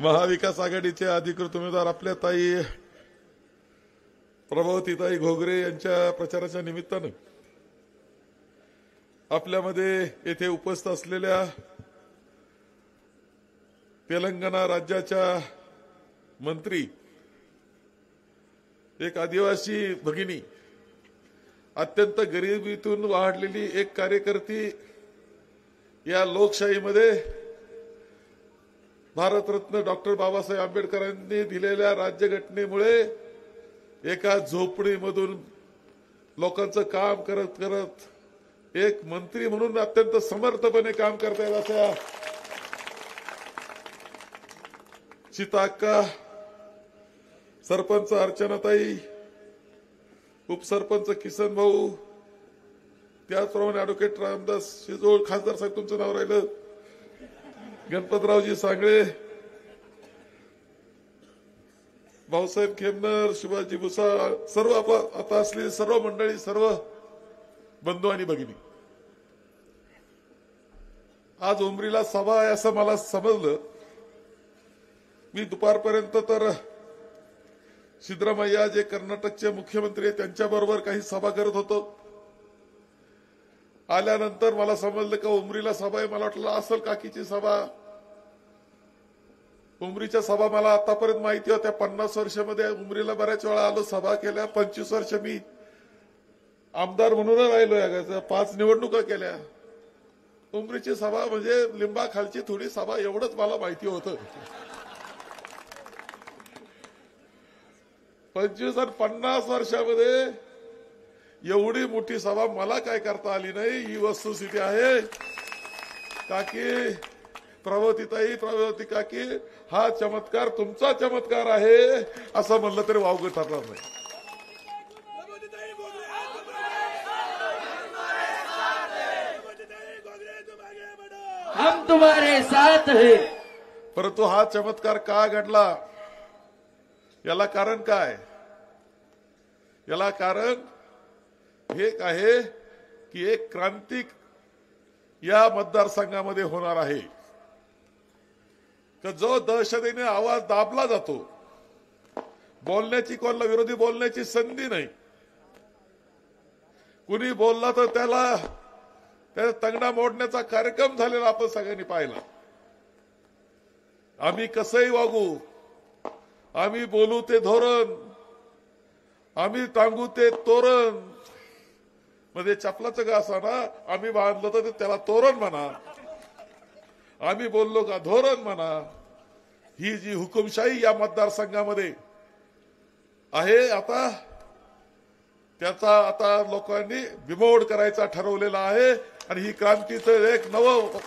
महाविकास आघाडीचे अधिकृत उमेदवार आपल्या ताई प्रभावतीताई घोगरे यांच्या प्रचाराच्या निमित्तानं आपल्यामध्ये येथे उपस्थित असलेल्या तेलंगणा राज्याच्या मंत्री, एक आदिवासी भगिनी, अत्यंत गरिबीतून वाढलेली एक कार्यकर्ती, या लोकशाहीमध्ये भारतरत्न डॉक्टर बाबासाहेब आंबेडकरांनी दिलेल्या राज्यघटनेमुळे एका झोपडीमधून लोकांचं काम करत करत एक मंत्री म्हणून अत्यंत समर्थपणे काम करतायत अशा सीताक्का, सरपंच अर्चनाताई, उपसरपंच किसन भाऊ, त्याचप्रमाणे ॲडव्होकेट रामदास शिजोळ, खासदार साहेब तुमचं नाव राहिलं, गणपतरावजी सांगळे, भाऊसाहेब खेमनर, शिवाजी भुसाळ, सर्व आता असलेली सर्व मंडळी, सर्व बंधू आणि भगिनी, आज उमरीला सभा आहे असं मला समजलं. मी दुपारपर्यंत तर सिद्धरामय्या जे कर्नाटकचे मुख्यमंत्री आहेत त्यांच्याबरोबर काही सभा करत होतो. आल्यानंतर मला समजलं का उमरीला सभा आहे. मला वाटलं असेल काकीची सभा. उमरीच्या सभा मला आतापर्यंत माहिती होत्या. 50 वर्षामध्ये उमरीला बऱ्याच वेळा आलो, सभा केल्या. 25 वर्ष मी आमदार म्हणून राहिलो. 5 निवडणुका केल्या. उमरीची सभा म्हणजे लिंबाखालची थोडी सभा, एवढंच मला माहिती होतं. 25 आणि 50 वर्षामध्ये एवढी मोठी सभा मला काय करता आली नाही. ही वस्तुस्थिती आहे. काकी प्रभावतीताई, प्रभावती काकी, हा चमत्कार तुमचा चमत्कार आहे असं म्हणलं तरी वावगं ठरणार नाही. हम तुम्हारे साथ हैं. परंतु हा चमत्कार का घडला, याला कारण काय? याला कारण हे आहे की एक क्रांती या मतदारसंघामध्ये होणार आहे. तर जो दहशतीने आवाज दाबला जातो, बोलण्याची, कोणाला विरोधी बोलण्याची संधी नाही. कुणी बोलला तर त्याला तंगडा मोडण्याचा कार्यक्रम झालेला आपण सगळ्यांनी पाहिला. आम्ही कसंही वागू, आम्ही बोलू ते धोरण, आम्ही टांगू ते तोरण, मध्ये चपलाचं का असाना, आम्ही बांधलं तर त्याला तोरण म्हणा, आम्ही बोललो का धोरण म्हणा. ही जी हुकुमशाही या मतदारसंघामध्ये आहे, आता त्याचा आता लोकांनी बिमोड करायचा ठरवलेला आहे आणि ही क्रांतीचं एक नवं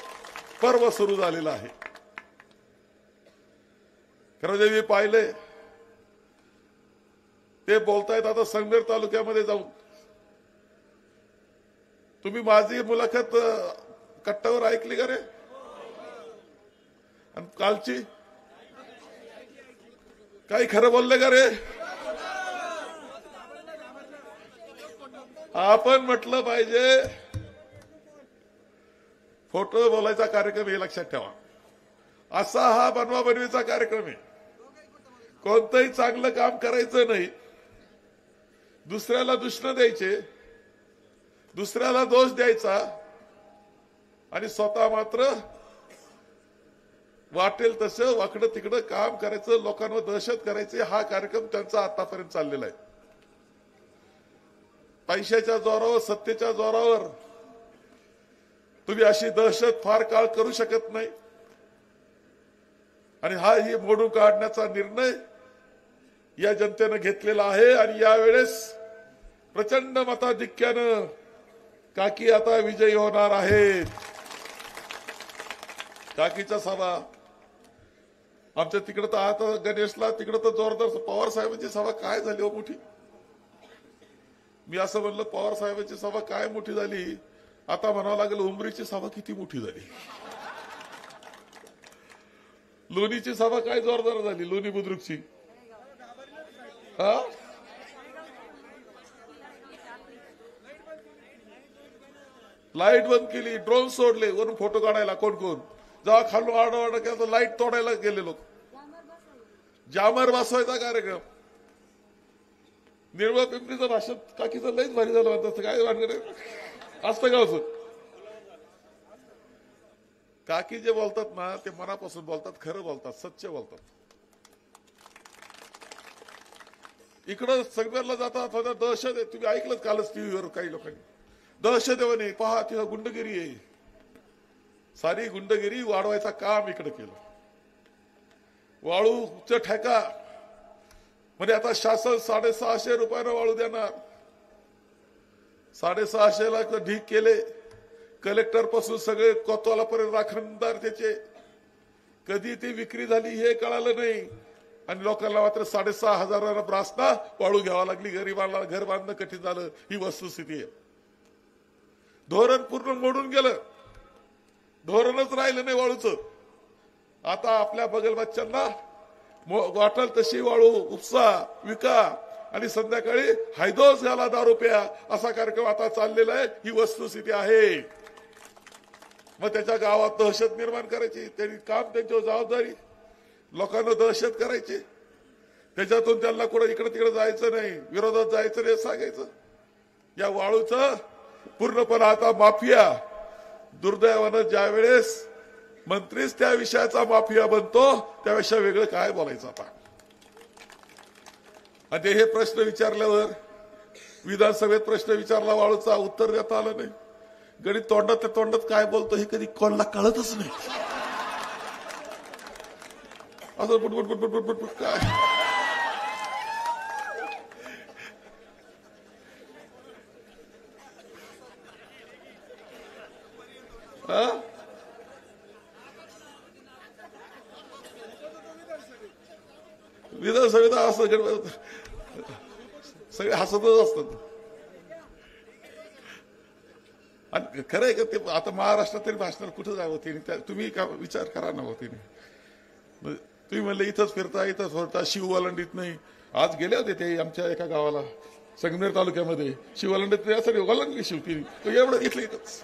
पर्व सुरू झालेलं आहे. खरं जे मी पाहिले ते बोलतायत आता संगमेर तालुक्यामध्ये जाऊन. तुम्ही माझी मुलाखत कट्ट्यावर ऐकली का रे? आणि कालची काही खरं बोलले का रे? आपण म्हटलं पाहिजे फोटो बोलायचा कार्यक्रम हे लक्षात ठेवा. असा हा बनवा बनवीचा कार्यक्रम आहे. कोणतंही चांगलं काम करायचं नाही, दुसऱ्याला दुष्ण द्यायचे, दुसऱ्याला दोष द्यायचा आणि स्वतः मात्र वाटेल तसं वाकडं तिकडं काम करायचं, लोकांवर दहशत करायचे. हा कार्यक्रम त्यांचा आतापर्यंत चाललेला आहे. पैशाच्या जोरावर, सत्तेच्या जोरावर तुम्ही अशी दहशत फार काळ करू शकत नाही. आणि हा ही मोडून काढण्याचा निर्णय या जनतेनं घेतलेला आहे. आणि यावेळेस प्रचंड मताधिक्यानं काकी आता विजयी होणार आहेत. काकीच्या सभा आमच्या तिकडं तर आता गणेशला तिकडं तर जोरदार पवार साहेबांची सभा काय झाली हो मोठी. मी असं म्हणलं पवार साहेबांची सभा काय मोठी झाली, आता म्हणावं लागेल उमरीची सभा किती मोठी झाली. लोणीची सभा काय जोरदार झाली, लोणी बुद्रुकची. हा लाईट बंद केली, ड्रोन सोडले, वरून फोटो काढायला कोण कोण. जेव्हा खालून आरडाओरडा केला तर लाईट तोडायला गेले लोक. जामर बसवायचा कार्यक्रम. निर्मळ पिंपरीचं भाषण काकीचं लईच भारी झालं म्हणतात. काय वाटलं असतं का असं? काकी जे बोलतात ना ते मनापासून बोलतात, खरं बोलतात, सच्चे बोलतात. इकडं सगळ्यांना जातात दहशत आहे. तुम्ही ऐकलं कालच टीव्हीवर काही लोकांनी दहशत आहे म्हणे, पहा तिथं गुंडगिरी आहे. सारी गुंडगिरी वाढवायचं काम इकडे केलं. वाळूचं ठेका म्हणजे आता शासन 650 रुपयानं वाळू देणार. 650 ला ढीक केले. कलेक्टर पासून सगळे कोतवालापर्यंत राखणदार त्याचे. कधी ती विक्री झाली हे कळालं नाही. आणि लोकांना मात्र 6,500 ब्रासना वाळू घ्यावा लागली. गरिबांना घर बांधणं कठीण झालं. ही वस्तुस्थिती आहे. धोरण पूर्ण मोडून गेलं. धोरणच राहिलं नाही वाळूचं. आता आपल्या बगलबच्च्यांना वाटल तशी वाळू उपसा, विका आणि संध्याकाळी हैदोस घाला दारू प्या असा कार्यक्रम आता चाललेला आहे. ही वस्तुस्थिती आहे. मग त्याच्या गावात दहशत निर्माण करायची. त्यांनी काम त्यांच्यावर जबाबदारी. लोकांना दहशत करायची. त्याच्यातून त्यांना कुठं इकडे तिकडे जायचं नाही, विरोधात जायचं नाही सांगायचं. या वाळूचं पूर्णपणे आता माफिया. दुर्दैवानं ज्या वेळेस मंत्रीच त्या विषयाचा माफिया बनतो त्यापेक्षा वेगळं काय बोलायचं आता. आणि हे प्रश्न विचारल्यावर विधानसभेत प्रश्न विचारला वाळूचा, उत्तर देता आलं नाही. गणित तोंडात त्या तोंडात काय बोलतो हे कधी कोणाला कळतच नाही. असं बुटबुट बुटबुट बुटबुट काय विधानसभेत असं सगळे हसतच असतात. आणि खरं आहे का ते आता महाराष्ट्रात तरी भाषणात कुठं जावं तिने तुम्ही का विचार करा ना तिने. तुम्ही म्हणले इथंच फिरता इथंच फिरता शिववलंडीत नाही. आज गेले होते ते आमच्या एका गावाला संगमेर तालुक्यामध्ये. शिववलंडीत यासाठी वलंडली शिवती एवढं इथलं इथंच.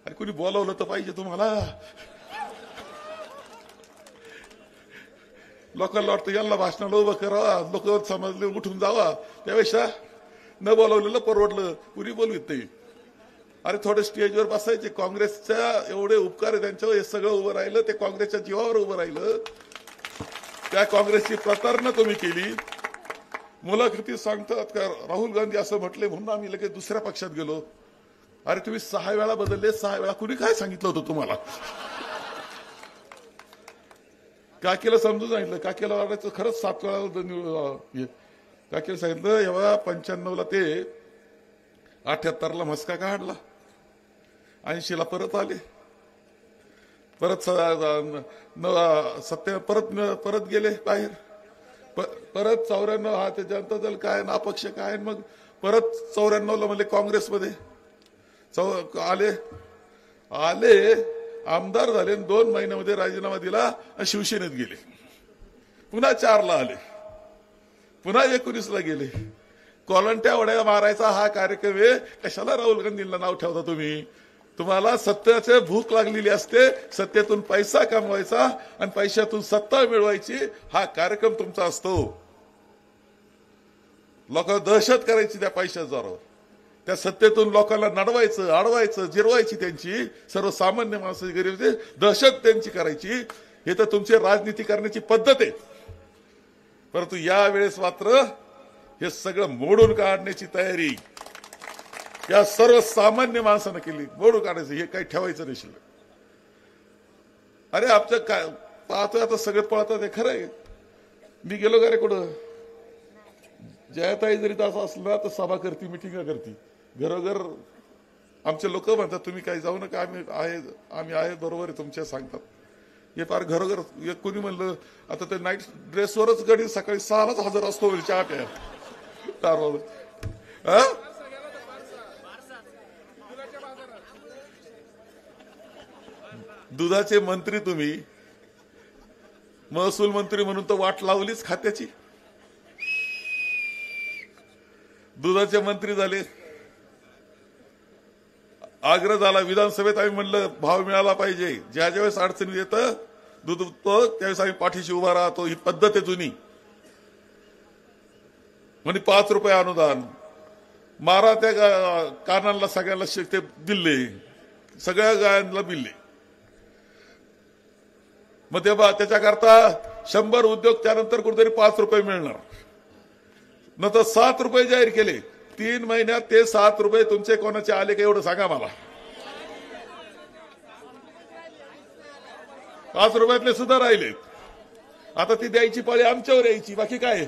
आणि कुणी बोलावलं तर पाहिजे तुम्हाला. लोकांना वाटतं यांना भाषणाला उभं करावा, लोक समजले उठून जावा. त्यापेक्षा न बोलावलेलं परवडलं. कुणी बोलवित नाही. अरे थोडे स्टेजवर बसायचे. काँग्रेसच्या एवढे उपकार त्यांच्यावर हे सगळं उभं राहिलं. ते काँग्रेसच्या जीवावर उभं राहिलं. त्या काँग्रेसची प्रतारणा तुम्ही केली. मुलाखती सांगतात का राहुल गांधी असं म्हटले म्हणून आम्ही लगेच दुसऱ्या पक्षात गेलो. अरे तुम्ही 6 वेळा बदलले. 6 वेळा कुणी काय सांगितलं होतं तुम्हाला? काकीला समजून सांगितलं. काकीला वाटायचं खरंच 7 वेळा. काकीला सांगितलं एव्हा 95ला ते 78ला मस्का काढला. 80ला परत आले. परत परत गेले बाहेर. परत 94 हा ते जनता दल काय ना अपक्ष काय. मग परत 94ला म्हणले काँग्रेसमध्ये आले आमदार झाले. 2 महिन्यामध्ये राजीनामा दिला आणि शिवसेनेत गेले. पुन्हा 4ला आले. पुन्हा 19ला गेले. कोलंट्या उड्या मारायचा हा कार्यक्रम आहे. कशाला राहुल गांधींना नाव ठेवता तुम्ही? तुम्हाला सत्तेची भूक लागलेली असते. सत्तेतून पैसा कमवायचा आणि पैशातून सत्ता मिळवायची हा कार्यक्रम तुमचा असतो. लोक दहशत करायची त्या पैशाच्या जोरावर. त्या सत्तेतून लोकांना नडवायचं, अडवायचं, जिरवायची त्यांची सर्वसामान्य माणसाची गरीब दहशत त्यांची करायची. हे तर तुमची राजनीती करण्याची पद्धत आहे. परंतु यावेळेस मात्र हे सगळं मोडून काढण्याची तयारी या सर्वसामान्य माणसानं केली. मोडून काढायचं. हे काही ठेवायचं नाही शिल्लक. अरे आमच्या काय पाहतोय आता सगळं पळतात. हे खरं आहे. मी गेलो का रे कुठं? जयाताई जरी असं असलं तर सभा करती, मिटिंग करती. घरोघर आमचे लोक म्हणतात तुम्ही काही जाऊ नका, आम्ही आहे बरोबर आहे तुमच्या सांगतात. हे फार घरोघर. कोणी म्हणलं आता ते नाईट ड्रेसवरच गडी सकाळी 6लाच हजर असतो. चहा प्या दुधाचे मंत्री तुम्ही. महसूल मंत्री म्हणून तर वाट लावलीच खात्याची. दुधाचे मंत्री झाले. आग्रह झाला विधानसभेत. आम्ही म्हणलं भाव मिळाला पाहिजे. ज्या ज्यावेळेस अडचणी येतं दूध उत्पादक त्यावेळेस आम्ही पाठीशी उभा राहतो. ही पद्धत आहे जुनी. म्हणजे 5 रुपये अनुदान मारा त्या कानांना सगळ्यांना ते दिले, सगळ्या गायांना दिले. मग ते त्याच्याकरता 100 उद्योग त्यानंतर कुठेतरी 5 रुपये मिळणार. नंतर 7 रुपये जाहीर केले. 3 महिन्यात ते 7 रुपये तुमचे कोणाचे आले का एवढं सांगा मला. 5 रुपयातले सुद्धा राहिले. आता ती द्यायची पाळी आमच्यावर यायची. बाकी काय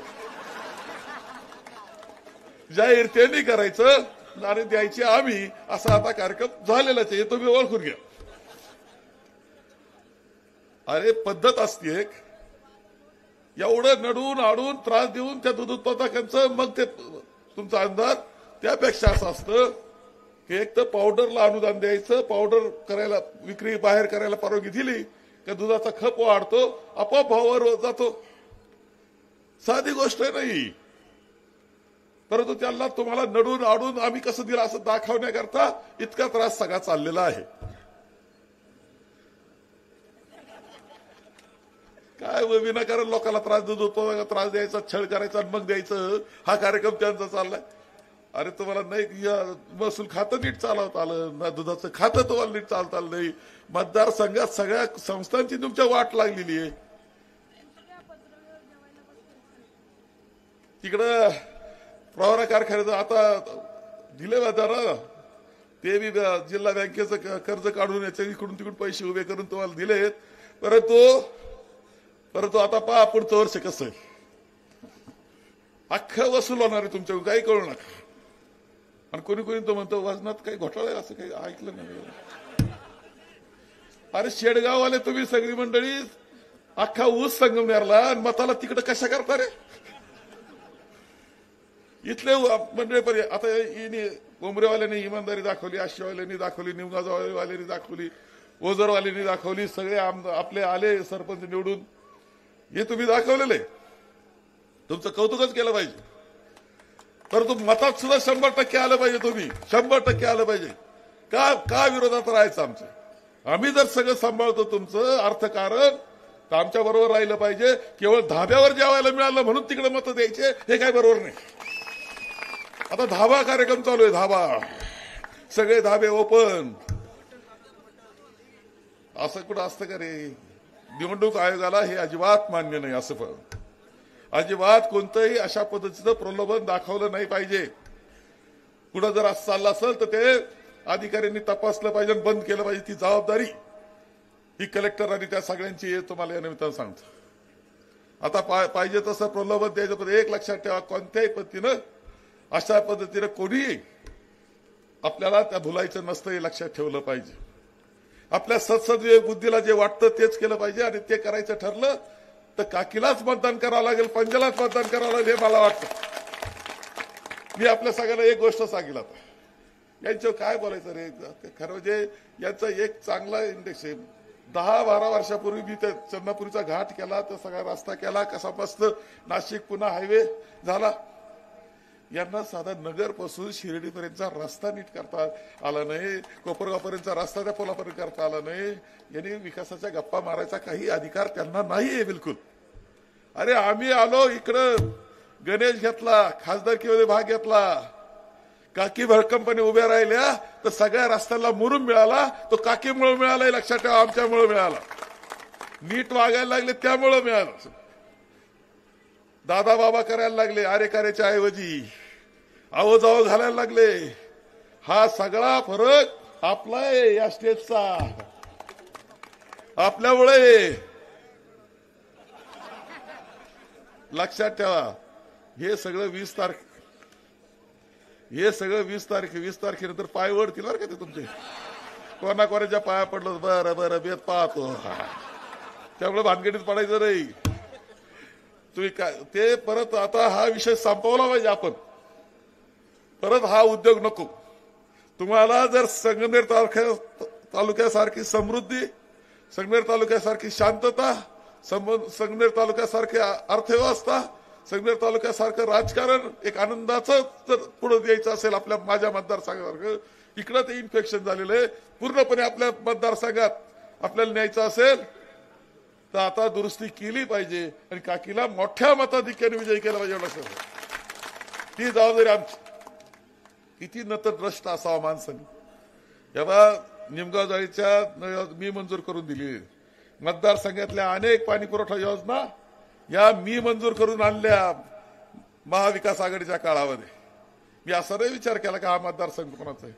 जाहीर ते नाही करायचं आणि द्यायची आम्ही. असा आता कार्यक्रम झालेलाच आहे. तुम्ही ओळखून घ्या. अरे पद्धत असते एक. एवढं नडून आडून त्रास देऊन त्या दूध उत्पादकांचं मग ते तुमचा अंदाज. त्यापेक्षा असं असतं की एक तर पावडरला अनुदान द्यायचं. पावडर करायला विक्री बाहेर करायला परवानगी दिली का दुधाचा खप वाढतो, आपोआप भावावर जातो. साधी गोष्ट नाही. परंतु त्यांना तुम्हाला नडून आडून आम्ही कसं दिलं असं दाखवण्याकरता इतका त्रास सगळा चाललेला आहे. काय विनाकारण लोकांना त्रास देतो, त्रास द्यायचा, छळ करायचा आणि मग द्यायचं. हा कार्यक्रम त्यांचा चाललाय. अरे तुम्हाला नाही महसूल खातं नीट चालवता आलं ना, दुधाचं खातं तुम्हाला नीट चालता आलं नाही. मतदारसंघात सगळ्या संस्थांची तुमच्या वाट लागलेली आहे. तिकडं प्रवरा कारखान्याचं आता दिले जरा ते बी जिल्हा बँकेचं कर्ज काढून याच्या इकडून तिकडून पैसे उभे करून तुम्हाला दिलेत. परंतु आता पहा पुढचं वर्ष कसं आहे. अख्खं वसूल होणार आहे तुमच्याकडून, काही कळू नका. आणि कोणी कोणी तो म्हणतो वजनात काही घोटाळा आहे असं काही ऐकलं नाही. अरे शेडगाववाले तुम्ही सगळी मंडळी अख्खा ऊस संगमनेरला आणि मताला तिकडे कशा करता रे. इथले मंडळी आता कोंबरेवाल्यांनी इमानदारी दाखवली, आशियावाल्यांनी दाखवली, निमगाजवाल्यांनी दाखवली, ओझरवाल्यांनी दाखवली, सगळे आपले आले सरपंच निवडून. हे तुम्ही दाखवलेले, तुमचं कौतुकच केलं पाहिजे. परंतु मतात सुद्धा 100% आलं पाहिजे. तुम्ही 100% आलं पाहिजे. का विरोधात राहायचं आमचं. आम्ही जर सगळं सांभाळतो तुमचं अर्थकारण तर आमच्या बरोबर राहिलं पाहिजे. केवळ धाब्यावर जेवायला मिळालं म्हणून तिकडे मतं द्यायचे हे काय बरोबर नाही. आता धाबा कार्यक्रम चालू आहे. धाबा सगळे धाबे ओपन. असं कुठं असतं का रे. निवडणूक आयोगाला हे अजिबात मान्य नाही. असं पण अजिबात कोणतंही अशा पद्धतीचं प्रलोभन दाखवलं नाही पाहिजे. पुढे जर असं चाललं असेल तर ते अधिकाऱ्यांनी तपासलं पाहिजे, बंद केलं पाहिजे. ती जबाबदारी ही कलेक्टर आणि त्या सगळ्यांची तुम्हाला या निमित्तानं सांगतो. आता पाहिजे तसं प्रलोभन द्यायचं. पण एक लक्षात ठेवा, कोणत्याही पद्धतीनं अशा पद्धतीनं कोणी आपल्याला त्या भुलायचं नसतं हे लक्षात ठेवलं पाहिजे. आपल्या सद्सद्विवेक बुद्धीला जे वाटतं तेच केलं पाहिजे. आणि ते करायचं ठरलं तर काकीलाच मतदान करावं लागेल, पंजालाच मतदान करावं लागेल हे मला वाटतं. मी आपल्या सगळ्यांना एक गोष्ट सांगितलं. आता यांच्यावर काय बोलायचं रे. खरं म्हणजे यांचा एक चांगला इंडेक्स आहे. 10-12 वर्षापूर्वी मी त्या चंद्रपुरीचा घाट केला, तर सगळा रस्ता केला, कसा मस्त नाशिक पुणे हायवे झाला. यांना साधा नगरपासून शिर्डीपर्यंतचा रस्ता नीट करता आला नाही. कोपरगावपर्यंतचा रस्ता त्या पुलापर्यंत करता आला नाही. यांनी विकासाच्या गप्पा मारायचा काही अधिकार त्यांना नाहीये बिलकुल. अरे आम्ही आलो इकडं, गणेश घेतला, खासदारकीमध्ये भाग घेतला, काकी भरकंपनी उभ्या राहिल्या तर सगळ्या रस्त्याला मुरुम मिळाला. तो काकीमुळे मिळाला हे लक्षात ठेवा, आमच्यामुळे मिळाला. नीट वागायला लागले त्यामुळे मिळालं. दादा बाबा करायला लागले आरेकारेच्या ऐवजी, आवो जावं घालायला लागले. हा सगळा फरक आपला आहे या स्टेटचा, आपल्यामुळे. लक्षात ठेवा. हे सगळं 20 तारखेनंतर पाय ओढतील बरं का ते तुमचे. कोणाच्या पाया पडलं बरं बेत पाहतो. त्यामुळे भानगडीत पडायचं नाही तुम्ही. काय ते परत आता हा विषय संपवला पाहिजे आपण. परत हा उद्योग नको. तुम्हाला जर संगमनेर तालुक्यासारखी समृद्धी, संगमनेर तालुक्यासारखी शांतता, संगमनेर तालुक्यासारखी अर्थव्यवस्था, संगमनेर तालुक्यासारखं राजकारण एक आनंदाचं जर पुढे द्यायचं असेल आपल्या माझ्या मतदारसंघासारखं, इकडं ते इन्फेक्शन झालेलं आहे पूर्णपणे. आपल्या मतदारसंघात आपल्याला न्यायचं असेल तर आता दुरुस्ती केली पाहिजे आणि काकीला मोठ्या मताधिक्याने विजयी केला पाहिजे एवढं लक्षात ठेवा. ती जबाबदारी आमची. किती नतद्रष्ट असावा माणसाने. याला निमगाव जाळीच्या मी मंजूर करून दिली. मतदारसंघातल्या अनेक पाणी पुरवठा योजना या मी मंजूर करून आणल्या महाविकास आघाडीच्या काळामध्ये. मी असा नाही विचार केला का हा मतदारसंघ कोणाचा आहे.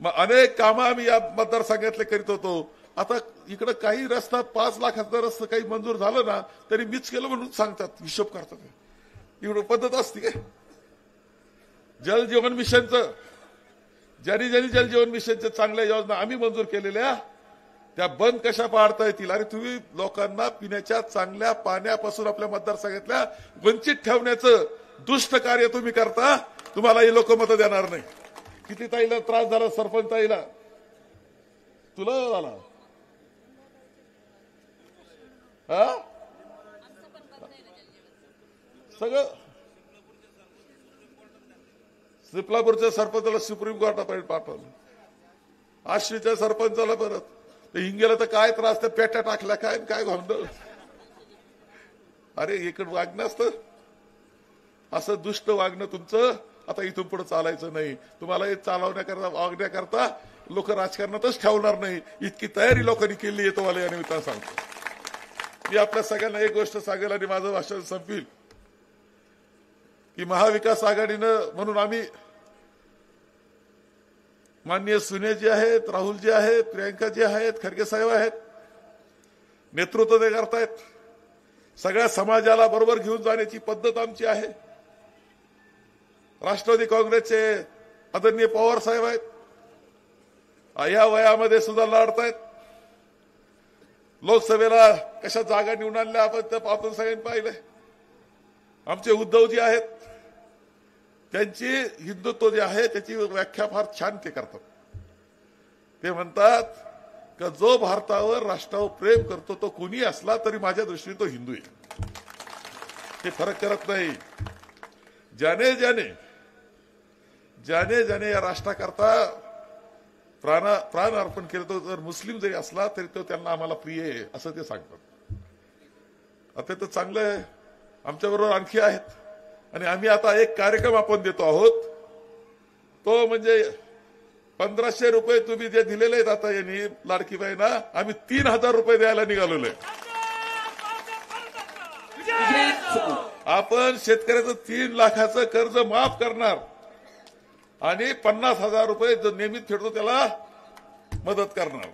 मग अनेक कामं आम्ही या मतदारसंघातले करीत होतो. आता इकडे काही रस्ता 5 लाखाचा रस्ता काही मंजूर झालं ना तरी मीच केलं म्हणून सांगतात, हिशोब करतात. एवढं पद्धत असते काय. जल जीवन मिशनचं ज्यांनी जल जीवन मिशनच्या चांगल्या योजना आम्ही मंजूर केलेल्या त्या बंद कशा पाडता येतील. अरे तुम्ही लोकांना पिण्याच्या चांगल्या पाण्यापासून आपल्या मतदारसंघातल्या वंचित ठेवण्याचं दुष्ट कार्य तुम्ही करता. तुम्हाला हे लोक मतं देणार नाही. किती ताईला त्रास झाला, सरपंच ताईला, तुला झाला हा सगळं. सिपलापूरच्या सरपंचाला सुप्रीम कोर्टापर्यंत पाठवलं. आश्रीच्या सरपंचाला परत हिंगेला तर काय त्रास, त्या पेट्या टाकल्या काय काय गोंधळ. अरे इकडं वागणं असतं असं दुष्ट वागणं तुमचं आता इथून पुढे चालायचं नाही. तुम्हाला हे चालवण्याकरता वागण्याकरता लोक राजकारणातच ठेवणार नाही इतकी तयारी लोकांनी केली आहे. तुम्हाला या निमित्तानं सांगतो. मी आपल्या सगळ्यांना एक गोष्ट सांगेल आणि माझं भाषण संपील की महाविकास आघाडीनं म्हणून आम्ही माननीय सुनेजी आहेत, राहुलजी आहेत, प्रियंकाजी आहेत, खरगे साहेब आहेत, नेतृत्व ते करतायत. सगळ्या समाजाला बरोबर घेऊन जाण्याची पद्धत आमची आहे. राष्ट्रवादी काँग्रेसचे आदरणीय पवार साहेब आहेत. या वयामध्ये सुद्धा लढतायत. लोकसभेला कशा जागा निवडून आणल्या आपण सगळ्यांनी पाहिलंय. आमचे उद्धवजी आहेत, त्यांची हिंदुत्व जे आहे त्याची व्याख्या फार छान ते करतात. ते म्हणतात की जो भारतावर राष्ट्रावर प्रेम करतो तो कुणी असला तरी माझ्या दृष्टीने तो हिंदू आहे. ते फरक करत नाही. ज्याने ज्याने या राष्ट्राकरता प्राण अर्पण केलं तो जर मुस्लिम जरी असला तरी तो त्यांना आम्हाला प्रिय आहे असं ते सांगतात. आता तर चांगलं आहे. आमच्याबरोबर आणखी आहेत आणि आम्ही आता एक कार्यक्रम आपण देतो आहोत. तो म्हणजे 1500 रुपये तुम्ही जे दिलेले आहेत आता यांनी लाडकी बहिणा, आम्ही 3000 रुपये द्यायला निघालेलो आहे. आपण शेतकऱ्याचं 3 लाखाचं कर्ज माफ करणार आणि 50,000 रुपये जो नियमित फेडतो त्याला मदत करणार.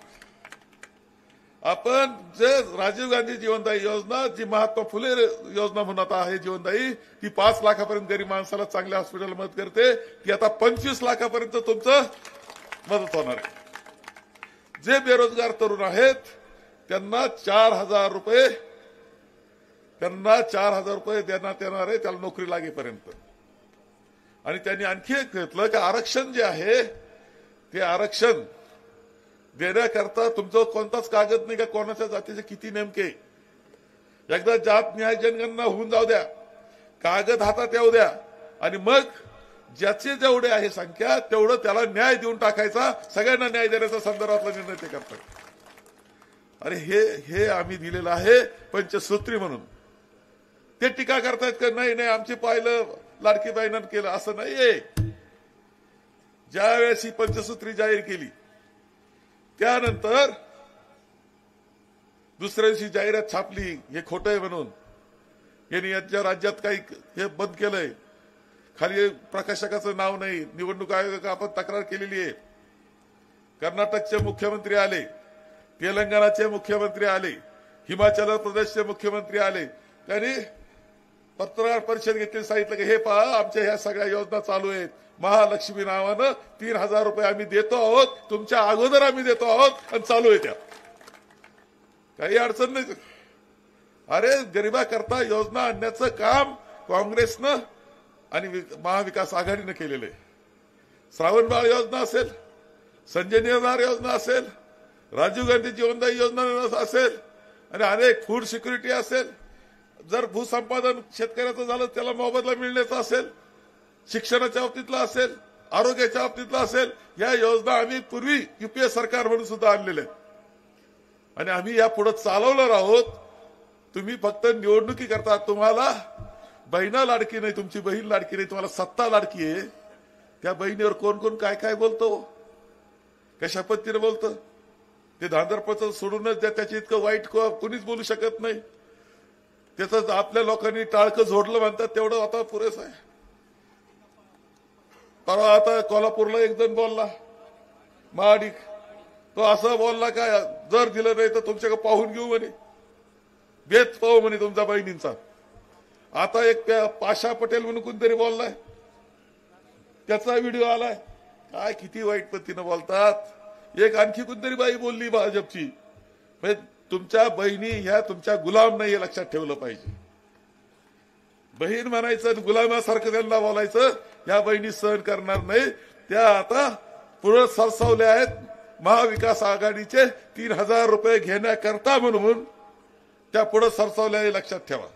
आपण जे राजीव गांधी जीवनदायी योजना, जी महात्मा फुले योजना म्हणून आता आहे जीवनदायी, ती 5 लाखापर्यंत गरीब माणसाला चांगल्या हॉस्पिटल मदत करते. ती आता 25 लाखापर्यंत तुमचं मदत होणार आहे. जे बेरोजगार तरुण आहेत त्यांना 4,000 रुपये देण्यात येणार आहे त्याला नोकरी लागेपर्यंत. आणि त्यांनी आणखी एक घेतलं की आरक्षण जे आहे ते आरक्षण देण्याकरता तुमचं कोणताच कागद नाही का कोणाच्या जातीचे किती नेमके. एकदा जात न्याय जनगणना होऊन जाऊ द्या, कागद हातात येऊ द्या आणि मग ज्याचे जेवढे आहे संख्या तेवढं त्याला न्याय देऊन टाकायचा, सगळ्यांना न्याय देण्याचा संदर्भातला निर्णय ते करतात. अरे हे आम्ही दिलेलं आहे पंचसूत्री म्हणून. ते टीका करतायत का नाही आमची पाहिलं लाडकी बहिणीनं केलं, असं नाहीये. ज्या वेळेस ही पंचसूत्री जाहीर केली त्यानंतर दुसऱ्या दिवशी जाहिरात छापली हे खोटं आहे म्हणून. यांनी यांच्या राज्यात काही हे बंद केलंय. खाली प्रकाशकाचं नाव नाही. निवडणूक आयोगाला आपण तक्रार केलेली आहे. कर्नाटकचे मुख्यमंत्री आले, तेलंगणाचे मुख्यमंत्री आले, हिमाचल प्रदेशचे मुख्यमंत्री आले. त्यांनी पत्रकार परिषद घेतली, सांगितलं की हे पहा आमच्या ह्या सगळ्या योजना चालू आहेत. महालक्ष्मी नावानं 3,000 रुपये आम्ही देतो आहोत, तुमच्या अगोदर आम्ही देतो आहोत आणि चालू आहे त्या. काही अडचण नाही. अरे गरिबाकरता योजना आणण्याचं काम काँग्रेसनं आणि महाविकास आघाडीनं केलेलं आहे. श्रावणबाळ योजना असेल, संजय निराधार योजना असेल, राजीव गांधी जीवनदायी योजना असेल आणि अनेक फूड सिक्युरिटी असेल. जर भूसंपादन शेतकऱ्याचं झालं त्याला मोबदला मिळण्याचा असेल, शिक्षणाच्या बाबतीतला असेल, आरोग्याच्या बाबतीतला असेल, या योजना आम्ही पूर्वी युपीए सरकार म्हणून सुद्धा आणलेल्या आहेत. आणि आम्ही या पुढे चालवणार आहोत. तुम्ही फक्त निवडणुकी करता. तुम्हाला बहिणा लाडकी नाही, तुमची बहीण लाडकी नाही, तुम्हाला सत्ता लाडकी आहे. त्या बहिणीवर कोण कोण काय काय बोलतो, कशा पद्धतीने बोलतं ते धांदरपचं सोडूनच द्या. त्याची इतकं वाईट कोणीच बोलू शकत नाही. त्याचं आपल्या लोकांनी टाळकं झोडलं म्हणतात तेवढं आता पुरेसं आहे. परवा आता कोल्हापूरला एक जण बोलला महाडिक, तो असं बोलला का जर दिलं नाही तर तुमच्याकडे पाहून घेऊ म्हणे, बेत पाहू म्हणे तुमच्या बहिणींचा. आता एक पाशा पटेल म्हणून कोणतरी बोललाय, त्याचा व्हिडिओ आलाय. काय किती वाईट पद्धतीनं बोलतात. एक आणखी कोणतरी बाई बोलली भाजपची. म्हणजे तुमच्या बहिणी ह्या तुमच्या गुलाम नाही हे लक्षात ठेवलं पाहिजे. बहीण म्हणायचं गुलामासारखं त्यांना बोलायचं, या बहिणी सहन करणार नाही. त्या आता पुढे सरसावल्या आहेत महाविकास आघाडीचे 3,000 रुपये घेण्याकरता म्हणून त्या पुढे सरसावल्या हे लक्षात ठेवा.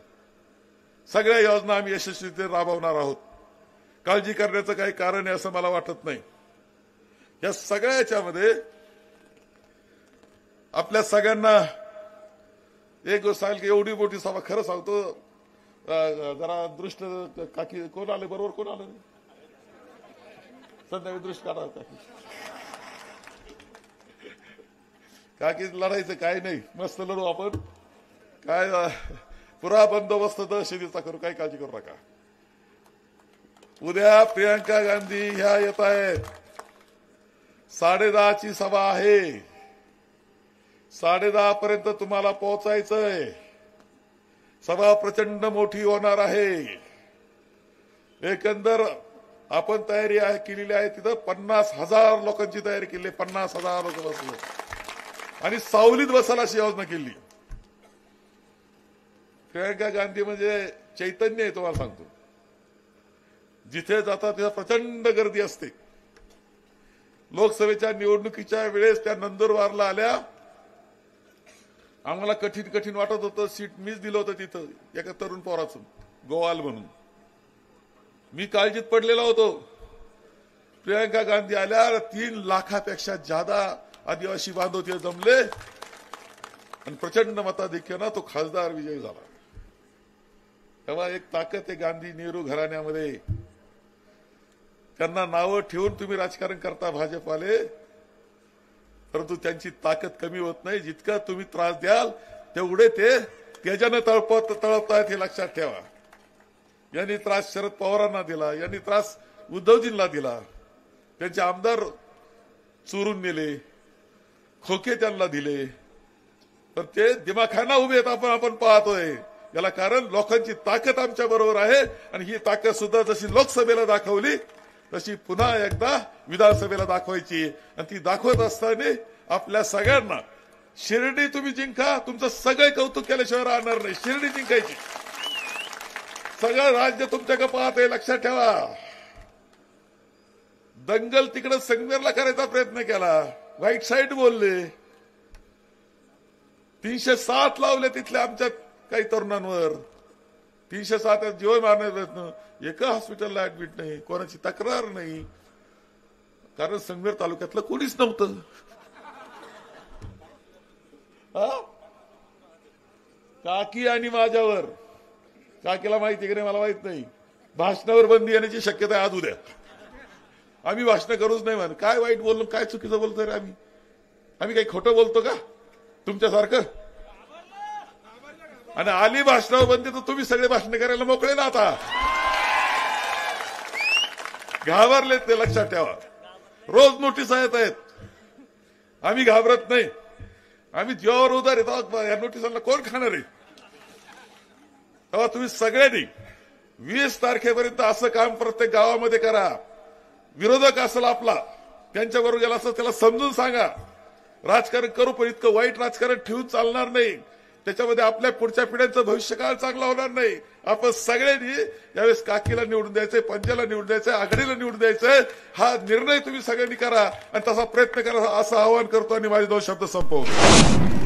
सगळ्या योजना आम्ही यशस्वीरित्या राबवणार आहोत. काळजी करण्याचं काही कारण आहे असं मला वाटत नाही. या सगळ्याच्या मध्ये आपल्या सगळ्यांना एक गोष्ट सांगेल की एवढी मोठी सभा, खरं सांगतो जरा दृष्ट काकी कोण आले बरोबर, कोण आलं संध्याकाळी दृष्ट काढा काकी लढायचं काय नाही, मस्त लढू आपण. काय पुरा बंदोबस्त दहशतीचा करू, काही काळजी करू नका. उद्या प्रियंका गांधी ह्या येत आहेत. 10:30ची सभा आहे. 10:30 पर्यंत तुम्हाला पोहोचायचंय. सभा प्रचंड मोठी होणार आहे. एकंदर आपण तयारी केलेली आहे. तिथं 50,000 लोकांची तयारी केली. 50,000 लोक बसले आणि सावलीत बसायला अशी योजना केली. प्रियंका गांधी म्हणजे चैतन्य आहे, तुम्हाला सांगतो. जिथे जातात तिथे प्रचंड गर्दी असते. लोकसभेच्या निवडणुकीच्या वेळेस त्या नंदुरबारला आल्या. आम्हाला कठीण वाटत होतं. सीट मीच दिलं होतं तिथं एका तरुण पोराचं, गोवाल म्हणून. मी काळजीत पडलेला होतो. प्रियंका गांधी आल्या. 3 लाखापेक्षा जादा आदिवासी बांधव तिथे जमले आणि प्रचंड मताधिक्यानं तो खासदार विजयी झाला. तेव्हा एक ताकद आहे गांधी नेहरू घराण्यामध्ये. त्यांना नावं ठेवून तुम्ही राजकारण करता भाजपवाले, परंतु त्यांची ताकद कमी होत नाही. जितका तुम्ही त्रास द्याल तेवढे ते त्याच्यानं तळपतायत हे लक्षात ठेवा. यांनी त्रास शरद पवारांना दिला, यांनी त्रास उद्धवजींना दिला. त्यांचे आमदार चोरून नेले, खोके त्यांना दिले. तर ते दिमाखाना उभे आहेत. आपण पाहतोय याला कारण लोकांची ताकद आमच्या बरोबर आहे. आणि ही ताकद सुद्धा जशी लोकसभेला दाखवली तशी पुन्हा एकदा विधानसभेला दाखवायची. आणि ती दाखवत असताना आपल्या सगळ्यांना शिर्डी तुम्ही जिंका. तुमचं सगळे कौतुक केल्याशिवाय राहणार नाही. शिर्डी जिंकायची. सगळं राज्य तुमच्याकडे पाहत आहे, लक्षात ठेवा. दंगल तिकडे संगमेरला करायचा प्रयत्न केला, वाईट साईड बोलले. 307 लावले तिथल्या आमच्या काही तरुणांवर. 307 जीव मारण्याचा प्रयत्न. एका हॉस्पिटलला ऍडमिट नाही, कोणाची तक्रार नाही. कारण संगमेर तालुक्यातलं कोणीच नव्हतं. काकी आणि माझ्यावर, काकीला माहिती की नाही मला माहित नाही, भाषणावर बंदी येण्याची शक्यता आहे आज उद्या. आम्ही भाषण करूच नाही म्हणून. काय वाईट बोललो, काय चुकीचं बोलतोय रे आम्ही काही खोटं बोलतो का तुमच्यासारखं? आणि आली भाषणावर बंदी तर तुम्ही सगळे भाषण करायला मोकळे ना. आता घाबरलेत ते, लक्षात ठेवा. रोज नोटीस येत आहेत. आम्ही घाबरत नाही. आम्ही जीवावर उधार येतो. या नोटिसांना कोण खाणार आहे? तेव्हा तुम्ही सगळ्यांनी 20 तारखेपर्यंत असं काम प्रत्येक गावामध्ये करा. विरोधक असेल आपला, त्यांच्याबरोबर गेला असं त्याला समजून सांगा. राजकारण करू, पण इतकं वाईट राजकारण ठेवून चालणार नाही. त्याच्यामध्ये आपल्या पुढच्या पिढ्यांचं भविष्यकाळ चांगला होणार नाही. आपण सगळ्यांनी यावेळेस काकीला निवडून द्यायचंय, पंजाला निवडून द्यायचंय, आघाडीला निवडून द्यायचंय. हा निर्णय तुम्ही सगळ्यांनी करा आणि तसा प्रयत्न करा असं आवाहन करतो आणि माझे 2 शब्द संपवतो.